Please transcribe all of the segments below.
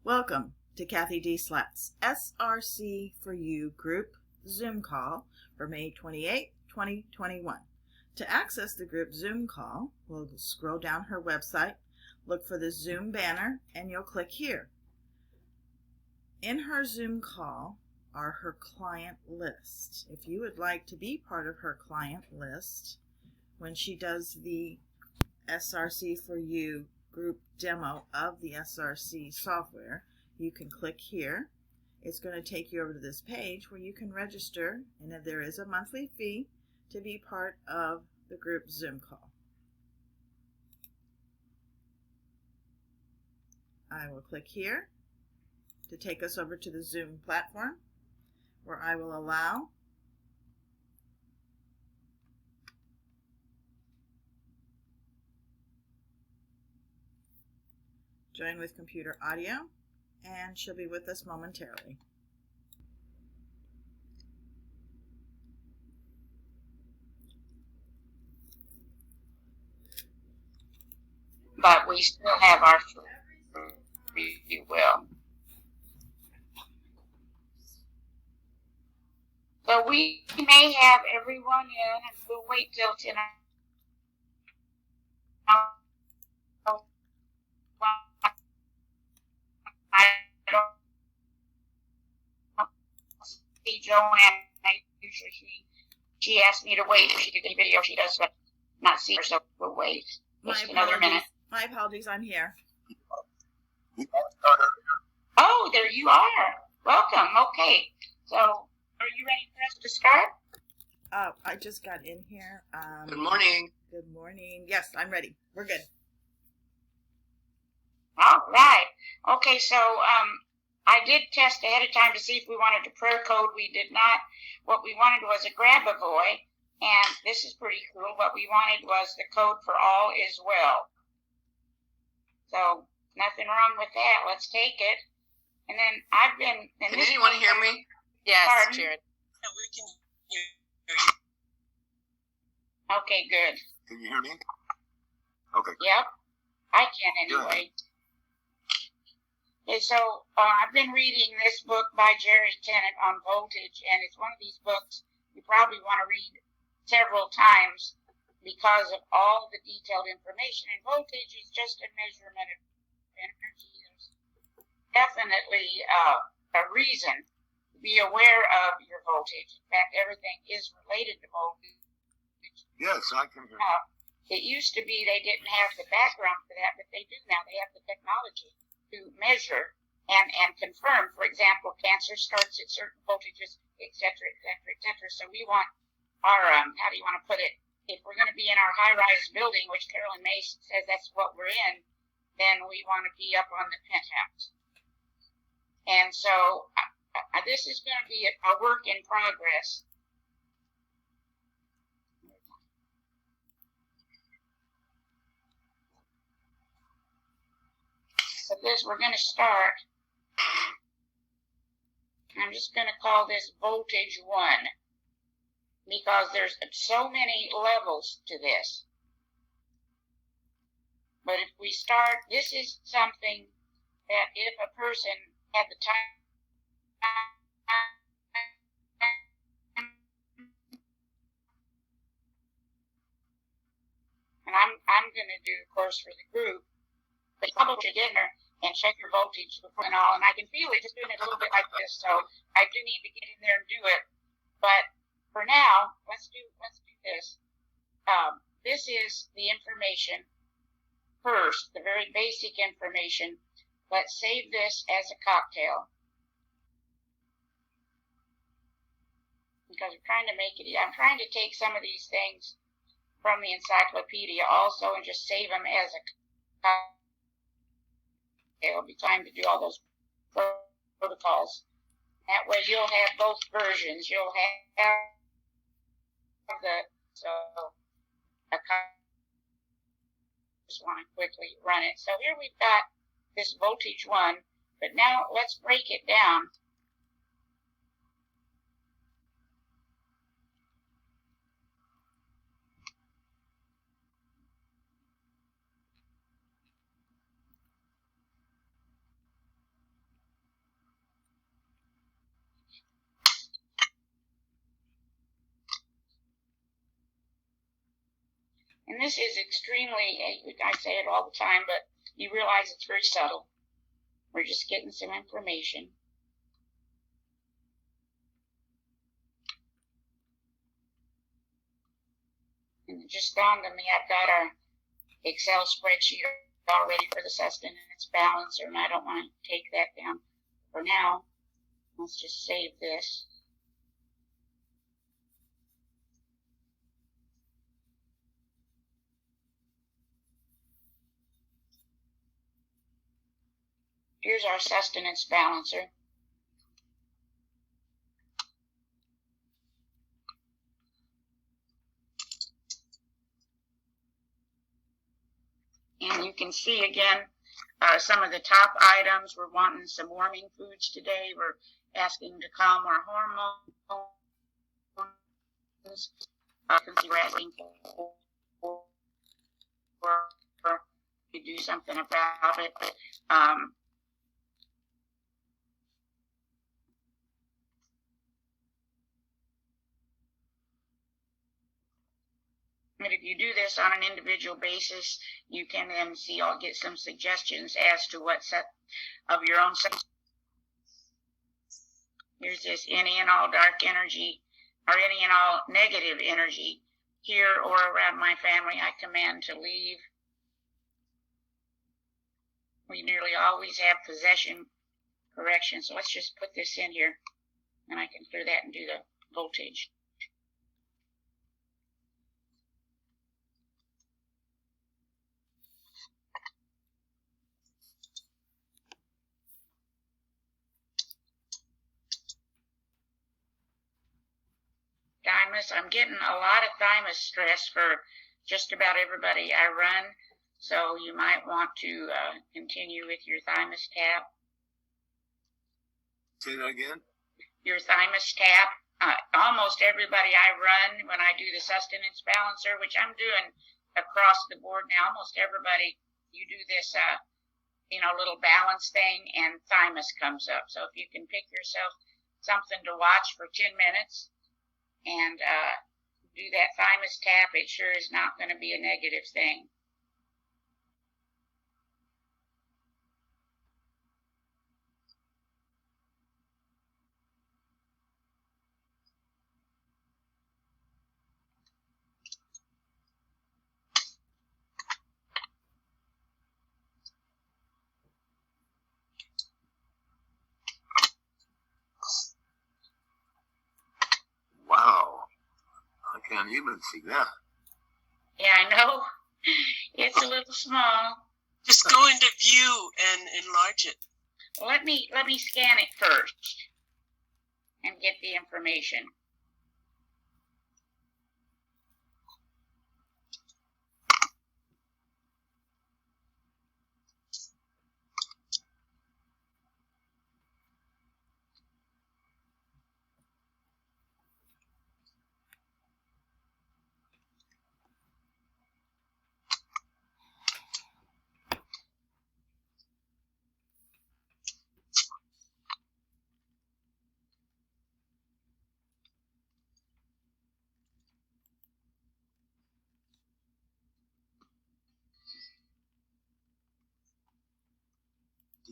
Welcome to CathyDSlaught's SRC4u group Zoom call for May 28, 2021. To access the group Zoom call, we'll scroll down her website, look for the Zoom banner, and you'll click here. In her Zoom call are her client list. If you would like to be part of her client list, when she does the SRC4u group demo of the SRC software, you can click here. It's going to take you over to this page where you can register, and if there is a monthly fee to be part of the group Zoom call. I will click here to take us over to the Zoom platform, where I will allow join with computer audio, and she'll be with us momentarily. But we still have our free will. So we may have everyone in, and we'll wait till 10. I don't see Joanne. Usually she asked me to wait if she could get a video. She does, but not see her, so we'll wait just another minute. My apologies, I'm here. Oh, there you are. Welcome. Okay. So, are you ready for us to start? I just got in here. Good morning. Good morning. Yes, I'm ready. We're good. All right. Okay, so I did test ahead of time to see if we wanted a prayer code. We did not. What we wanted was a grab a boy, and this is pretty cool. What we wanted was the code for all is well. So nothing wrong with that. Let's take it. And then I've been. Can anyone hear me? Yes, Pardon? Jared. Yeah, we can hear you. Okay, good. Can you hear me? Okay. Yep, I can anyway. And so I've been reading this book by Jerry Tennant on voltage, and it's one of these books you probably want to read several times because of all the detailed information. And voltage is just a measurement of energy. There's definitely a reason to be aware of your voltage. In fact, everything is related to voltage. Yes, I can hear you. It used to be they didn't have the background for that, but they do now. They have the technology to measure and confirm. For example, cancer starts at certain voltages, et cetera, et cetera, et cetera. So we want our, how do you want to put it? If we're going to be in our high-rise building, which Carolyn May says that's what we're in, then we want to be up on the penthouse. And so this is going to be a work in progress. So this, we're going to start. I'm just going to call this voltage 1 because there's so many levels to this. But if we start, this is something that if a person had the time, and I'm going to do, of course, for the group, but you probably should get in there and check your voltage before and all, and I can feel it just doing it a little bit like this, so I do need to get in there and do it. But for now, let's do this. This is the information first, the very basic information. Let's save this as a cocktail because I'm trying to make it. I'm trying to take some of these things from the encyclopedia also and just save them as a cocktail. It'll be time to do all those protocols. That way you'll have both versions. You'll have so I just want to quickly run it. So here we've got this voltage 1, but now let's break it down. And this is extremely, I say it all the time, but you realize it's very subtle. We're just getting some information. And it just dawned on me, I've got our Excel spreadsheet all ready for the sustenance balancer, and I don't want to take that down for now. Let's just save this. Here's our sustenance balancer. And you can see again some of the top items. We're wanting some warming foods today. We're asking to calm our hormones. You can see we're asking to do something about it. But if you do this on an individual basis, you can then see or get some suggestions as to what set of your own. Here's this any and all dark energy or any and all negative energy here or around my family, I command to leave. We nearly always have possession correction, so let's just put this in here and I can clear that and do the voltage. Thymus, I'm getting a lot of thymus stress for just about everybody I run, so you might want to continue with your thymus tap. Say that again? Your thymus tap. Almost everybody I run, when I do the sustenance balancer, which I'm doing across the board now, almost everybody, you do this, little balance thing, and thymus comes up. So if you can pick yourself something to watch for 10 minutes, and do that thymus tap, it sure is not going to be a negative thing. Wow. I can't even see that. Yeah, I know. It's a little small. Just go into view and enlarge it. Well, let me scan it first and get the information.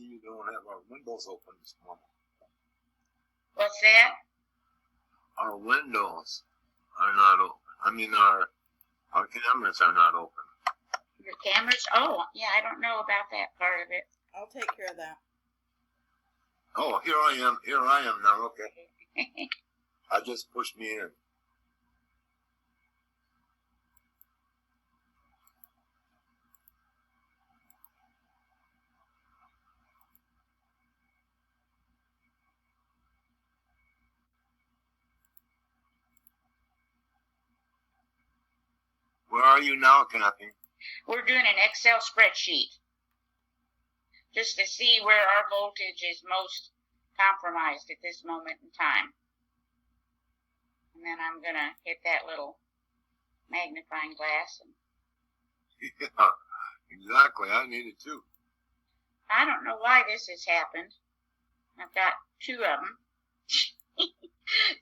You don't have our windows open this morning. What's that? Our windows are not open. I mean, our cameras are not open. Your cameras? Oh, yeah, I don't know about that part of it. I'll take care of that. Oh, here I am. Here I am now. Okay. I just pushed me in. Where are you now, Cathy? We're doing an Excel spreadsheet just to see where our voltage is most compromised at this moment in time. And then I'm going to hit that little magnifying glass. Yeah, exactly. I need it too. I don't know why this has happened. I've got two of them.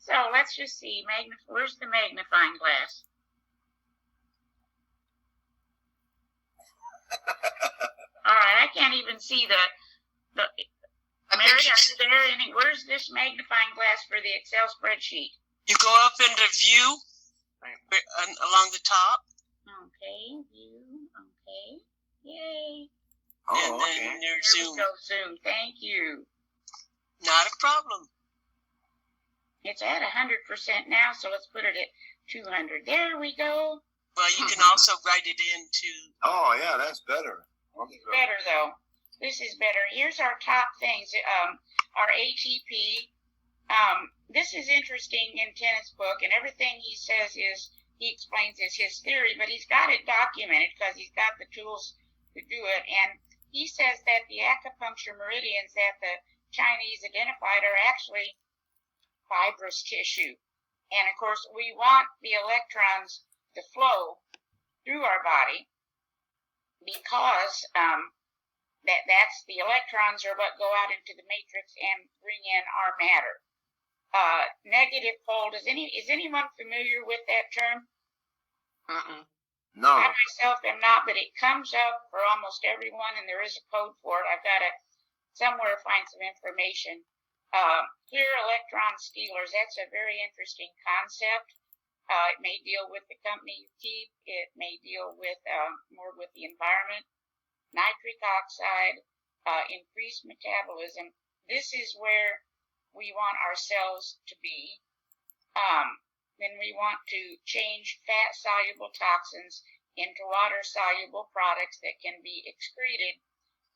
So let's just see. Where's the magnifying glass? All right, I can't even see the Mary, are you there? Where's this magnifying glass for the Excel spreadsheet? You go up into view along the top. Okay, view. Okay, yay. And then your Zoom. There we go, Zoom. Thank you. Not a problem. It's at 100% now, so let's put it at 200. There we go. Well, you can also write it into. Oh, yeah, that's better. Better, though. This is better. Here's our top things. Our ATP. This is interesting in Tenet's book, and everything he says he explains is his theory, but he's got it documented because he's got the tools to do it. And he says that the acupuncture meridians that the Chinese identified are actually fibrous tissue. And of course, we want the electrons to flow through our body because that's the electrons are what go out into the matrix and bring in our matter. Negative pole. Is anyone familiar with that term? No. I myself am not, but it comes up for almost everyone, and there is a code for it. I've got to somewhere find some information. Clear electron stealers. That's a very interesting concept. It may deal with the company you keep. It may deal with more with the environment. Nitric oxide, increased metabolism. This is where we want ourselves to be. Then we want to change fat-soluble toxins into water-soluble products that can be excreted.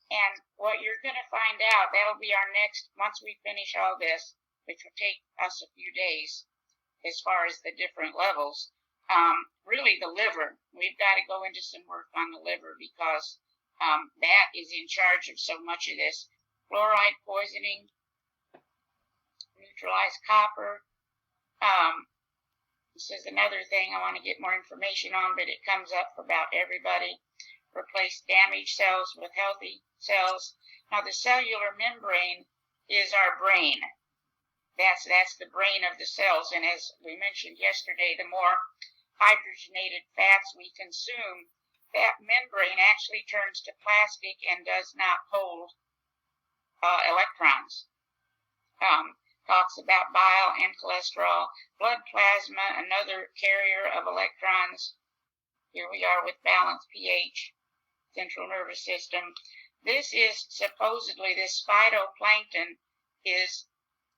And what you're going to find out, that'll be our next, once we finish all this, which will take us a few days as far as the different levels, really the liver. We've got to go into some work on the liver because that is in charge of so much of this. Fluoride poisoning, neutralized copper. This is another thing I want to get more information on, but it comes up for about everybody. Replace damaged cells with healthy cells. Now, the cellular membrane is our brain. That's the brain of the cells. And as we mentioned yesterday, the more hydrogenated fats we consume, that membrane actually turns to plastic and does not hold electrons. Talks about bile and cholesterol. Blood plasma, another carrier of electrons. Here we are with balanced pH, central nervous system. This is supposedly, this phytoplankton is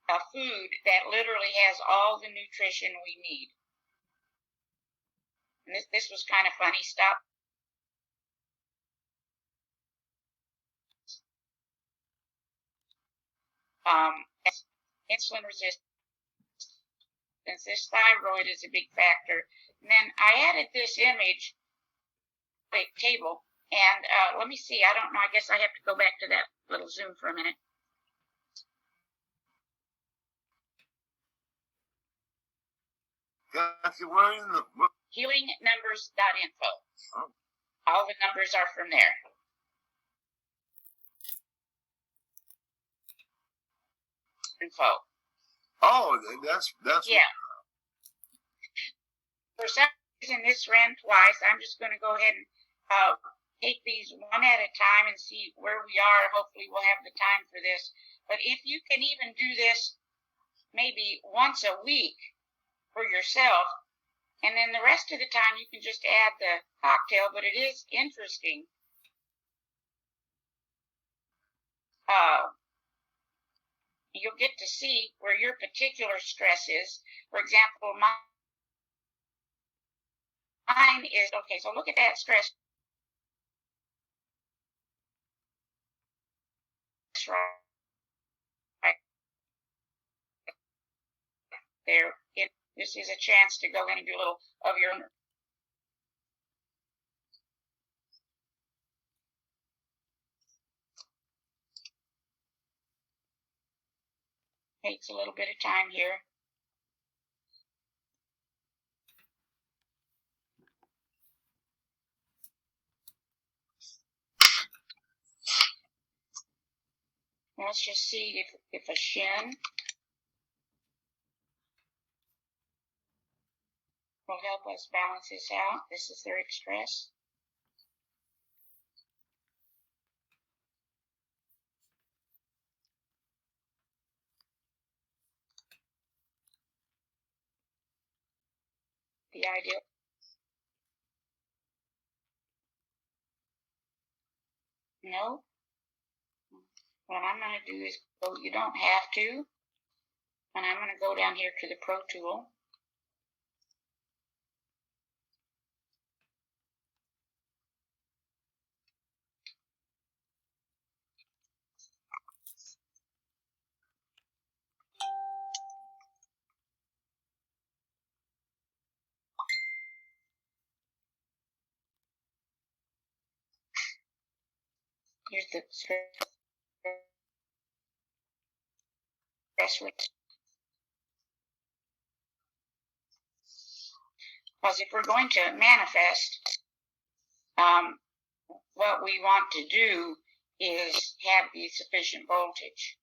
a food that literally has all the nutrition we need. And this was kind of funny. Stop. Insulin resistance. This thyroid is a big factor. And then I added this image, table, and let me see. I don't know. I guess I have to go back to that little Zoom for a minute. Cathy, where in the book? Healingnumbers.info. Oh. All the numbers are from there. Info. Oh, that's yeah. For some reason, this ran twice. I'm just going to go ahead and take these one at a time and see where we are. Hopefully, we'll have the time for this. But if you can even do this maybe once a week for yourself, and then the rest of the time you can just add the cocktail. But it is interesting. You'll get to see where your particular stress is. For example, mine is, okay, so look at that stress. Right there. This is a chance to go in and do a little of your own. Takes a little bit of time here. Let's just see if a shin will help us balance this out. This is their stress. the ideal. No. What I'm going to do is go, you don't have to, and I'm going to go down here to the Pro Tool. Here's the stress rate. Because if we're going to manifest, what we want to do is have the sufficient voltage.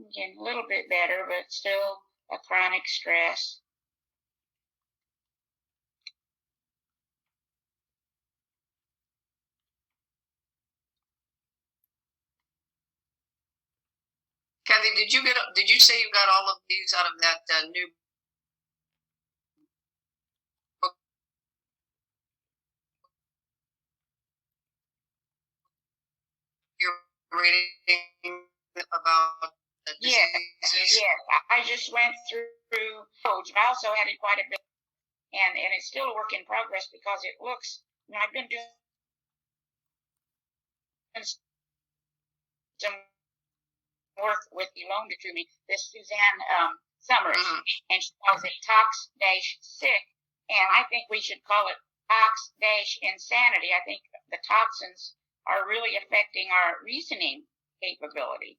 Again, a little bit better, but still a chronic stress. Cathy, did you say you got all of these out of that new book you're reading about the diseases? Yes. I just went through codes. I also added quite a bit, and it's still a work in progress because it looks, I've been doing some work with, you loaned it to me, this Suzanne Summers, and she calls it tox-sick, and I think we should call it tox-insanity. I think the toxins are really affecting our reasoning capability,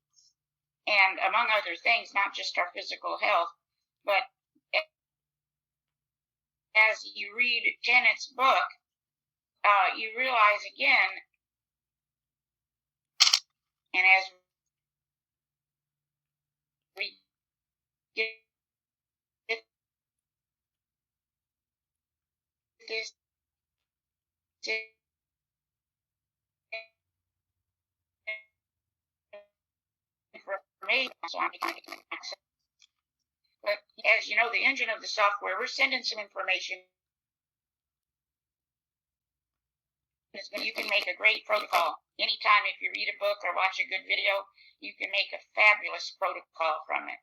and among other things, not just our physical health, but as you read Tenet's book, you realize again, and as we get this information, so I'm becoming access. But as you know, the engine of the software, we're sending some information. You can make a great protocol. Anytime if you read a book or watch a good video, you can make a fabulous protocol from it.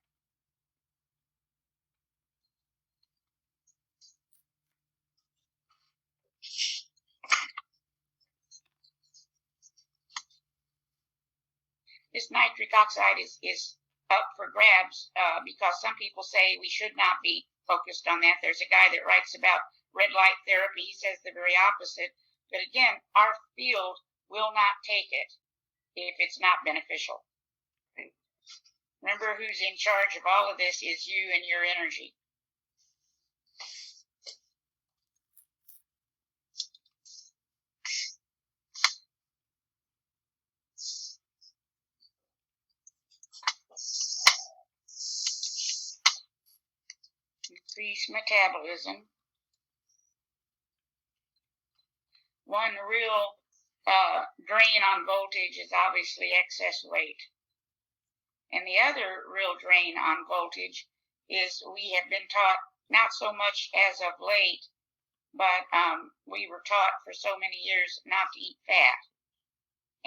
This nitric oxide is up for grabs because some people say we should not be focused on that. There's a guy that writes about red light therapy. He says the very opposite. But again, our field will not take it if it's not beneficial. Remember, who's in charge of all of this is you and your energy. Increase metabolism. One real drain on voltage is obviously excess weight. And the other real drain on voltage is we have been taught, not so much as of late, but we were taught for so many years not to eat fat.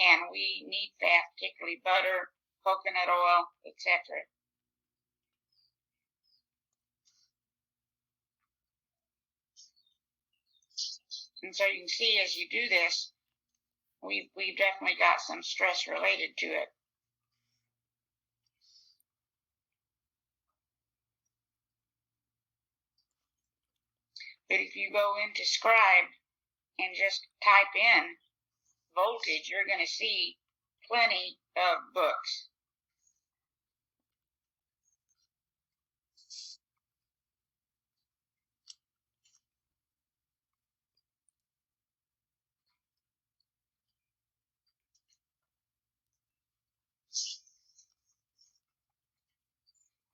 And we need fat, particularly butter, coconut oil, etc. And so you can see as you do this, we've definitely got some stress related to it. But if you go into Scribe and just type in voltage, you're going to see plenty of books.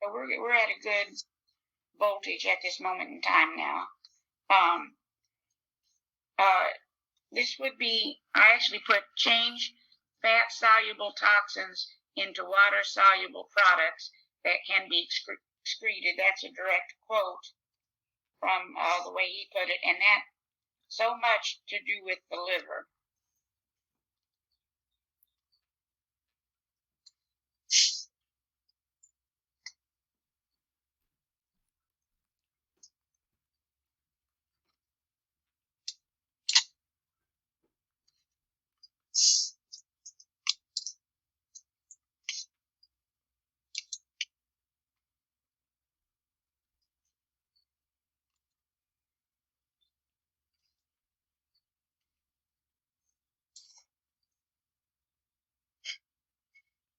So we're at a good voltage at this moment in time now. This would be, I actually put change fat-soluble toxins into water-soluble products that can be excreted. That's a direct quote from the way he put it, and that so much to do with the liver.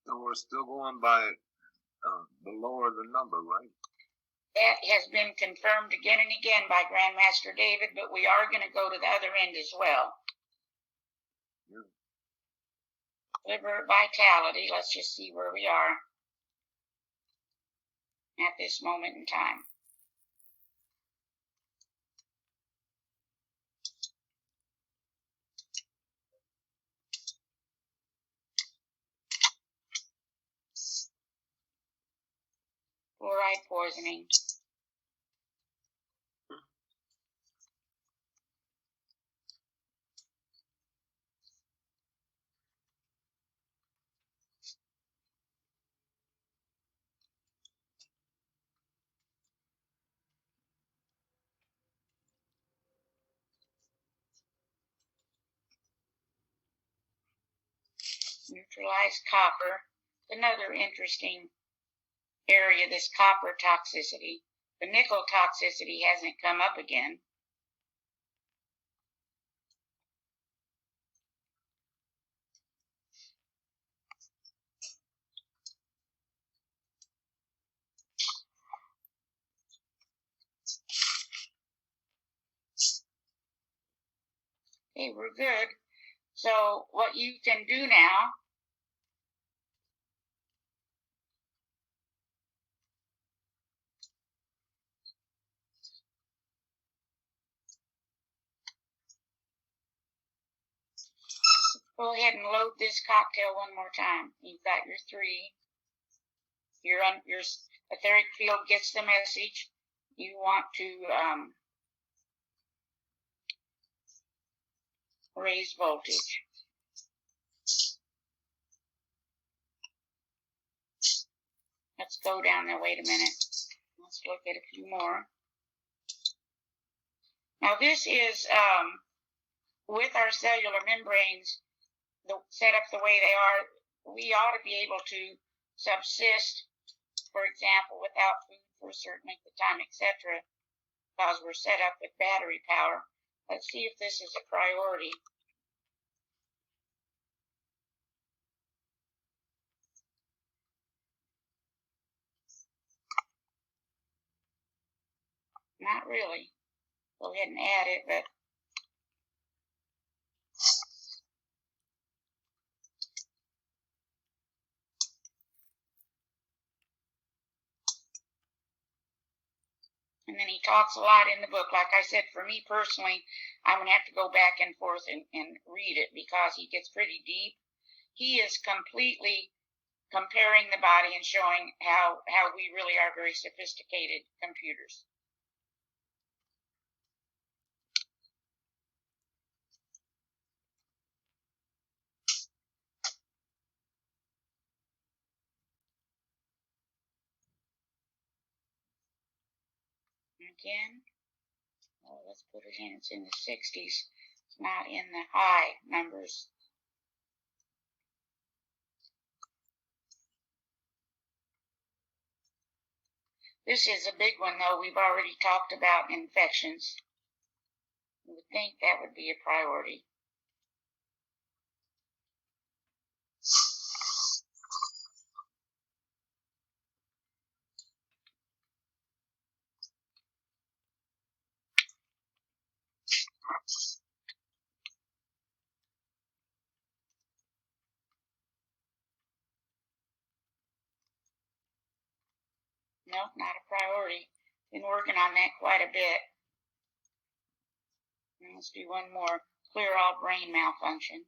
So we're still going by the lower the number, right? That has been confirmed again and again by Grandmaster David, but we are going to go to the other end as well. Yeah. Liver vitality, let's just see where we are at this moment in time. Fluoride poisoning. Neutralized copper. Another interesting area, this copper toxicity. The nickel toxicity hasn't come up again. Okay, we're good. So what you can do now go ahead and load this cocktail one more time. You've got your 3. Your etheric field gets the message. You want to raise voltage. Let's go down there. Wait a minute. Let's look at a few more. Now this is with our cellular membranes set up the way they are. We ought to be able to subsist, for example, without food for a certain length of time, etc., because we're set up with battery power. Let's see if this is a priority. Not really. Go ahead and add it, but and then he talks a lot in the book. Like I said, for me personally, I'm going to have to go back and forth and read it because he gets pretty deep. He is completely comparing the body and showing how we really are very sophisticated computers. Again, oh, let's put it in. It's in the 60s. It's not in the high numbers. This is a big one, though. We've already talked about infections. You would think that would be a priority. Nope, not a priority. Been working on that quite a bit. And let's do one more. Clear all brain malfunction.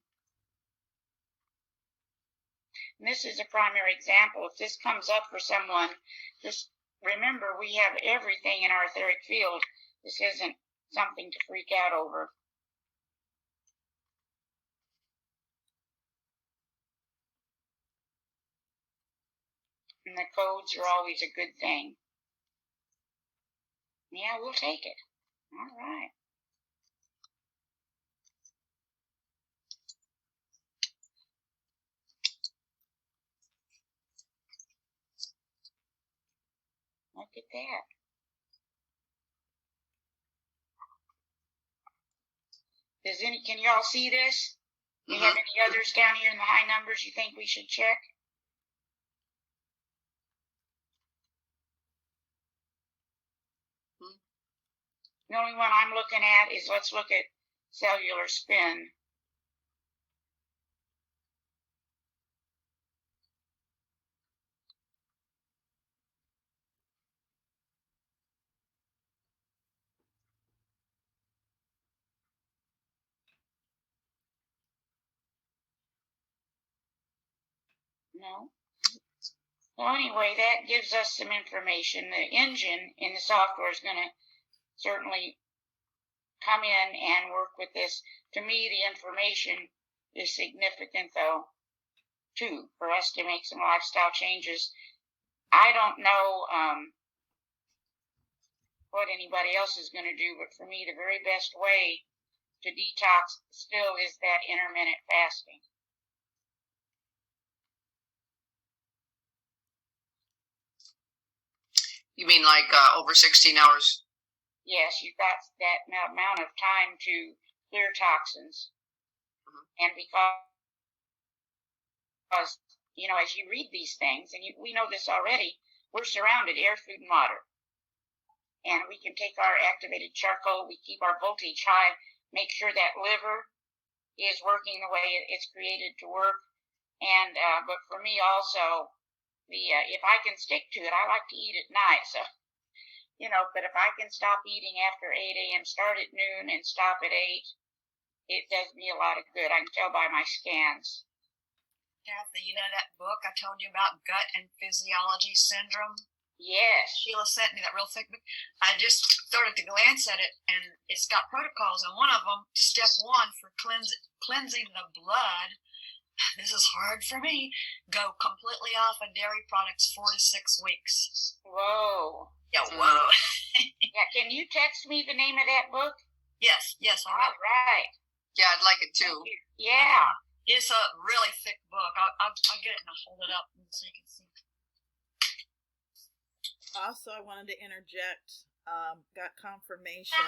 And this is a primary example. If this comes up for someone, just remember we have everything in our etheric field This isn't something to freak out over. And the codes are always a good thing. Yeah, we'll take it. All right. Look at that. Can y'all see this? Do you have any others down here in the high numbers you think we should check? The only one I'm looking at is, let's look at cellular spin. No. Well, anyway, that gives us some information. The engine in the software is going to certainly come in and work with this. To me, the information is significant, though, too, for us to make some lifestyle changes. I don't know what anybody else is going to do, but for me, the very best way to detox still is that intermittent fasting. You mean like over 16 hours? Yes, you've got that amount of time to clear toxins. And because, you know, as you read these things, and we know this already, we're surrounded, air, food, and water. And we can take our activated charcoal, we keep our voltage high, make sure that liver is working the way it's created to work. And, but for me also, if I can stick to it, I like to eat at night, so, you know, but if I can stop eating after 8 a.m., start at noon and stop at 8, it does me a lot of good. I can tell by my scans. Cathy, you know that book I told you about, Gut and Physiology Syndrome? Yes. Sheila sent me that real thick book. I just started to glance at it, and it's got protocols, and one of them, step 1 for cleansing the blood. This is hard for me. Go completely off of dairy products 4 to 6 weeks. Whoa. Yeah, whoa. Yeah, can you text me the name of that book? Yes, I will. All right. Yeah, I'd like it too. Yeah. It's a really thick book. I'll get it and I'll hold it up so you can see. Also, I wanted to interject, got confirmation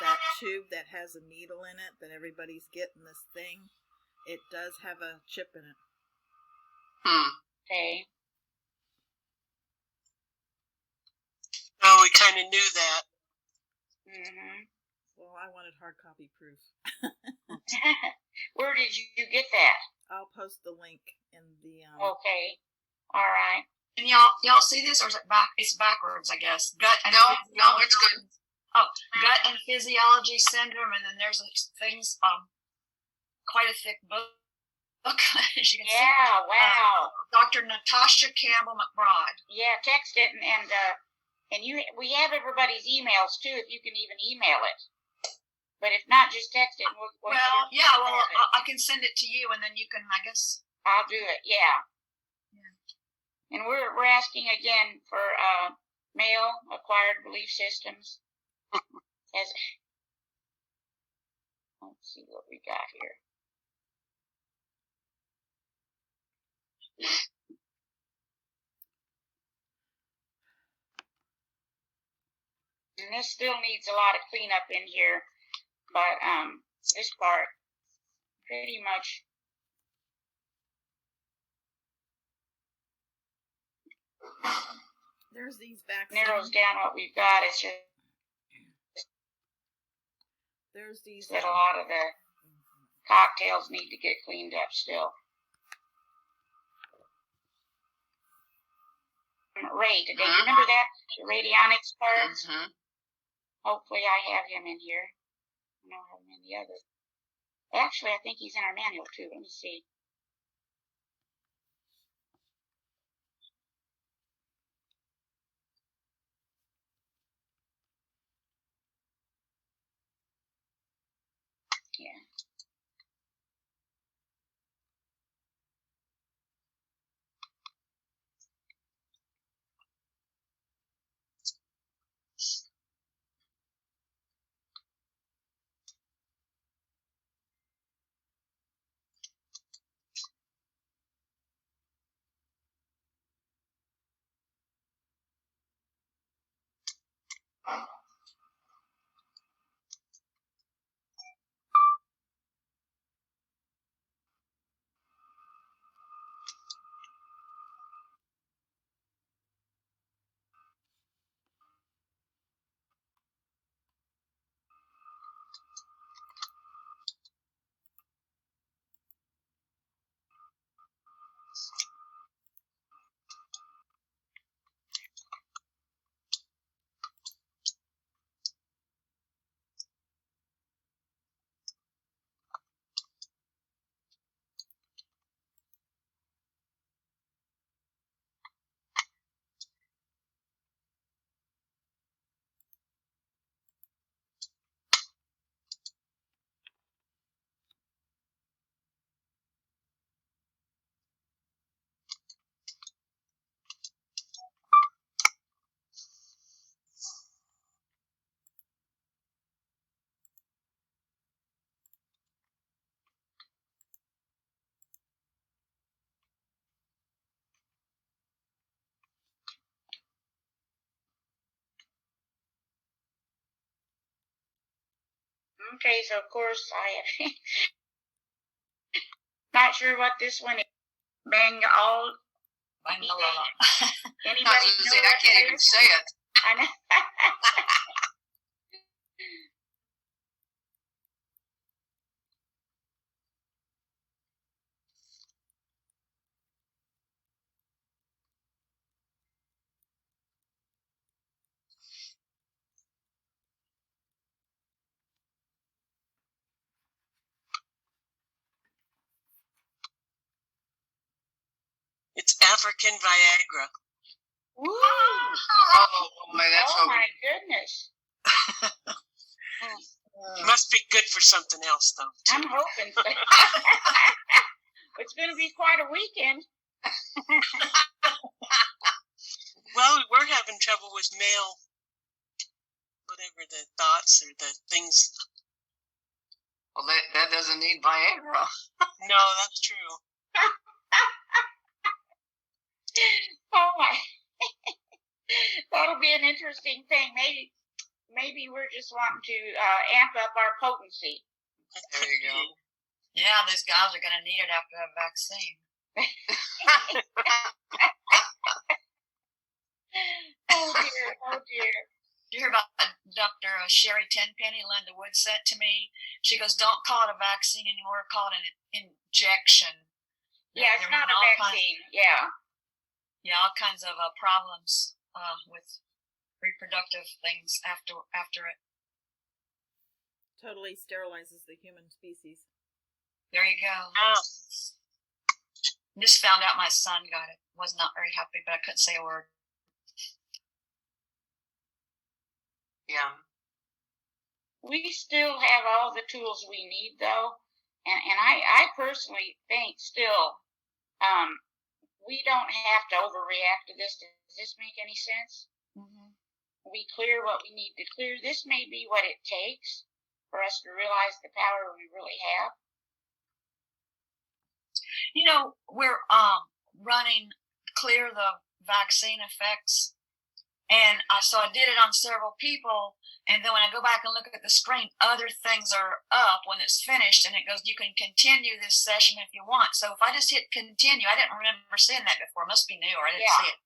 that tube that has a needle in it, that everybody's getting this thing, it does have a chip in it. Okay. Oh, we kind of knew that. Well, I wanted hard copy proof. Where did you get that? I'll post the link in the... Okay. All right. And y'all see this, or is it back? It's backwards, I guess. Gut and No, it's good. Oh, Gut and Physiology Syndrome, and then there's things. Quite a thick book. As you can see. Yeah. Wow. Dr. Natasha Campbell McBride. Yeah. Text it and we have everybody's emails too. If you can even email it. But if not, just text it. I can send it to you, and then you can, I guess. I'll do it. Yeah. And we're asking again for male acquired belief systems. Let's see what we got here. And this still needs a lot of cleanup in here, but this part pretty much. There's these vaccines. Narrows down what we've got. It's just there's these that a lot of the cocktails need to get cleaned up still. Ray today, remember that? The radionics cards? Hopefully I have him in here. I don't have him in the others. Actually, I think he's in our manual too. Let me see. Okay, so of course I am not sure what this one is. Bang all. Bangalore. Anybody I was gonna say, I can't even say it. I know. It's African Viagra. Woo! Oh my, that's Oh over. my goodness. Must be good for something else, though. Too. I'm hoping so. It's going to be quite a weekend. Well, we're having trouble with male, whatever the thoughts or the things. Well, that doesn't need Viagra. No, that's true. Oh my. That'll be an interesting thing. Maybe we're just wanting to amp up our potency. There you go. Yeah, these guys are going to need it after that vaccine. Oh dear, oh dear. Did you hear about Dr. Sherry Tenpenny Linda Wood said to me? She goes, don't call it a vaccine anymore, call it an injection. Yeah, it's not a vaccine. Yeah, all kinds of problems with reproductive things after it. Totally sterilizes the human species. There you go. Oh. Just found out my son got it. Was not very happy, but I couldn't say a word. Yeah. We still have all the tools we need, though, and I personally think still we don't have to overreact to this. Does this make any sense? Mm-hmm. We clear what we need to clear. This may be what it takes for us to realize the power we really have. You know, we're running Clear the Vaccine Effects, and so I did it on several people, and then when I go back and look at the screen, other things are up when it's finished, and it goes, you can continue this session if you want. So if I just hit continue, I didn't remember seeing that before. It must be new, or I didn't see it.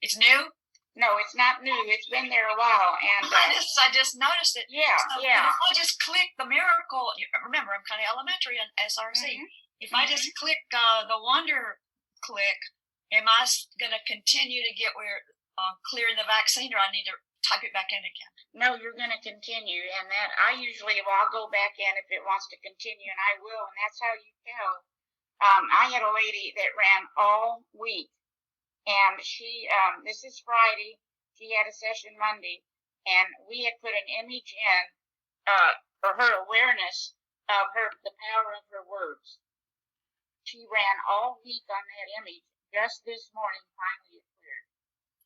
It's new? No, it's not new. It's been there a while, and I just noticed it. Yeah. But if I just click the miracle, remember I'm kind of elementary on SRC. Mm-hmm. If I just click the wonder click, am I going to continue to get where clearing the vaccine, or I need to type it back in again? No, you're going to continue, and that I'll go back in if it wants to continue, and I will, and that's how you tell. I had a lady that ran all week, and she, this is Friday, she had a session Monday, and we had put an image in for her awareness of the power of her words. She ran all week on that image. Just this morning, finally it cleared.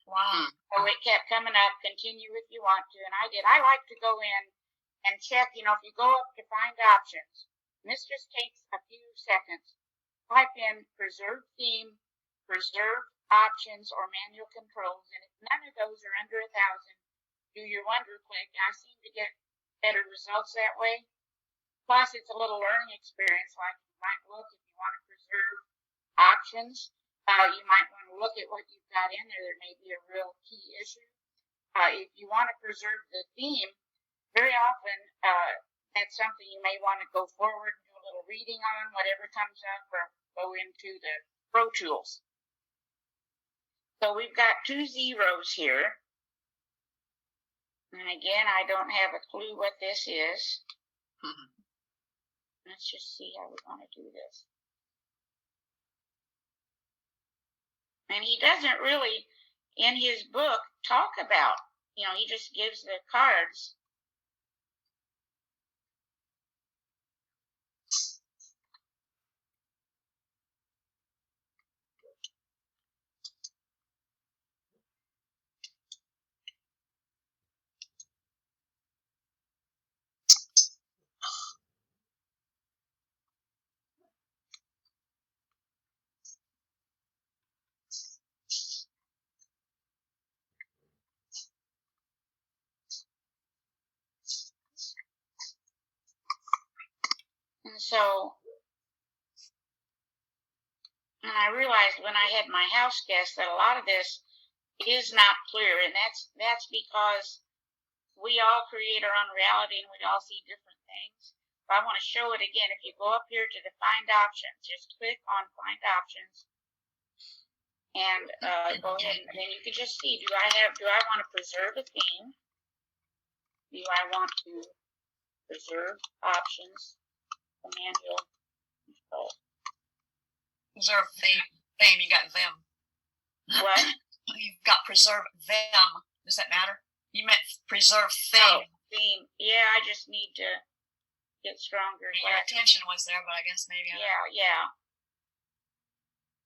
Wow. So it kept coming up, continue if you want to, and I did. I like to go in and check, if you go up to find options, and this just takes a few seconds, type in preserve theme, preserve options, or manual controls, and if none of those are under 1,000, do your WonderClick. I seem to get better results that way. Plus, it's a little learning experience. Like you might look if you want to preserve options. You might want to look at what you've got in there. There may be a real key issue. If you want to preserve the theme, very often that's something you may want to go forward and do a little reading on, whatever comes up, or go into the Pro Tools. So we've got 2 zeros here. And again, I don't have a clue what this is. Let's just see how we want to do this. And he doesn't really, in his book, talk about, he just gives the cards. And so, and I realized when I had my house guest that a lot of this is not clear, and that's because we all create our own reality and we all see different things. But I want to show it again. If you go up here to the Find Options, just click on Find Options, and go ahead, and then you can just see: do I want to preserve a theme? Do I want to preserve options? Manual control. Preserve them. You got them. What? You've got preserve them. Does that matter? You meant preserve theme. Oh, theme. Yeah, I just need to get stronger. Your attention was there, but I guess maybe. Yeah.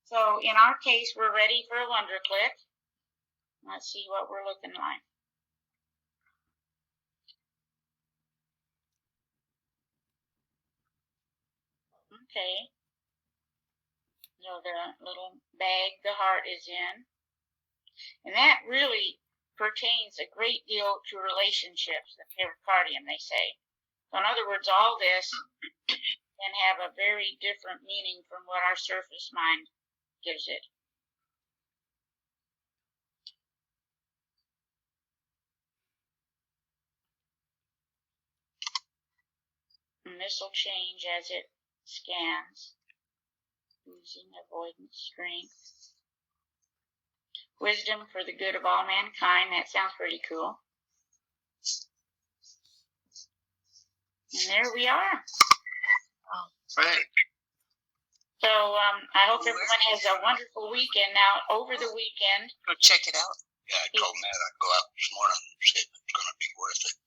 So in our case, we're ready for a WonderClick. Let's see what we're looking like. Okay. So the little bag the heart is in. And that really pertains a great deal to relationships, the pericardium, they say. So in other words, all this can have a very different meaning from what our surface mind gives it. And this will change as it scans. Losing, avoidance, strength. Wisdom for the good of all mankind. That sounds pretty cool. And there we are. Right. So I hope everyone has a wonderful weekend. Now, over the weekend. Go check it out. Yeah, I told Matt I'd go out this morning and see if it's going to be worth it.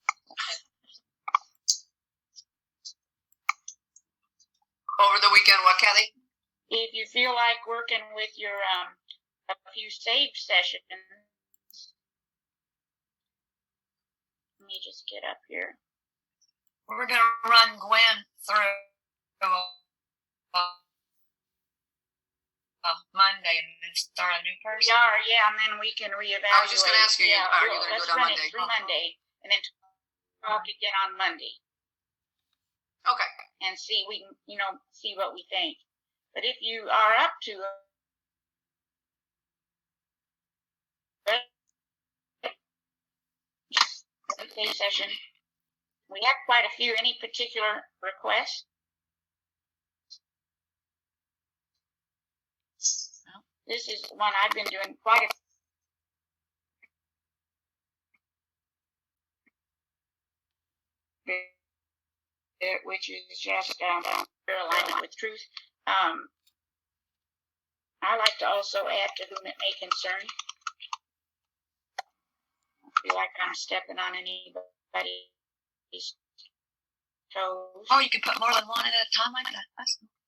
Over the weekend, what, Cathy? If you feel like working with your a few save sessions, let me just get up here. We're going to run Gwen through Monday and then start a new person. We are, yeah, and then we can reevaluate. I was just going to ask you, are you going to let's do it on run Monday? it through Monday, and then talk again on Monday. Okay. And see, we can, see what we think. But if you are up to a session, we have quite a few. Any particular requests? This is one I've been doing quite a bit, which is just alignment with truth. I like to also add to whom it may concern. I feel like I'm stepping on anybody's toes. Oh, you can put more than one at a time like that.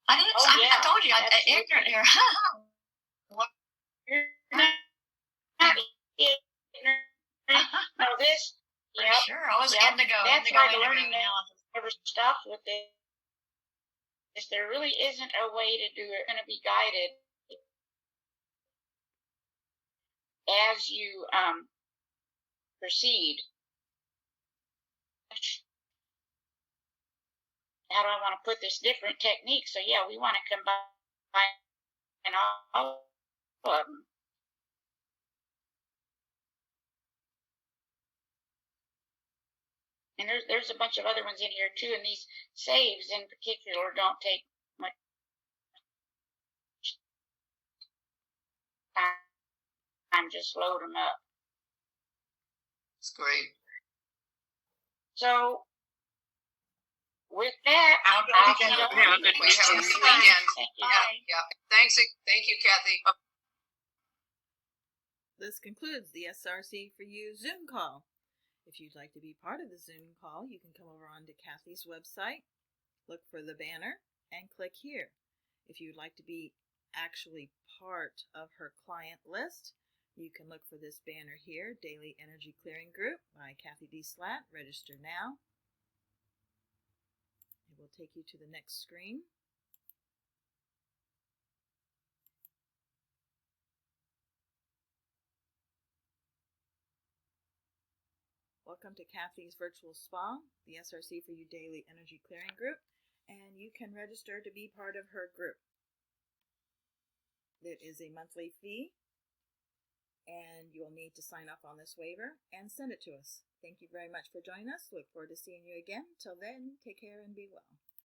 I didn't. Oh, I yeah, told you, I'm ignorant here. You're not ignorant. No, this. For Yep, sure. I was yep. indigo. That's Indigo, why the indigo. learning never stops with this. There really isn't a way to do it. It's going to be guided as you proceed. how do I want to put this, different techniques. So yeah, we want to combine all of them. And there's a bunch of other ones in here too, and these saves in particular don't take much time, just load them up. It's great. So with that, I'll go I'll again. see you Yeah, on good We have a weekend. good weekend. Thank you. Yeah. Thanks. Thank you, Cathy. This concludes the SRC4u Zoom call. If you'd like to be part of the Zoom call, you can come over onto Cathy's website, look for the banner, and click here. If you'd like to be actually part of her client list, you can look for this banner here, Daily Energy Clearing Group by CathyDSlaght. Register now. It will take you to the next screen. Welcome to Cathy's Virtual Spa, the SRC4u Daily Energy Clearing Group, and you can register to be part of her group. It is a monthly fee, and you'll need to sign up on this waiver and send it to us. Thank you very much for joining us. Look forward to seeing you again. Till then, take care and be well.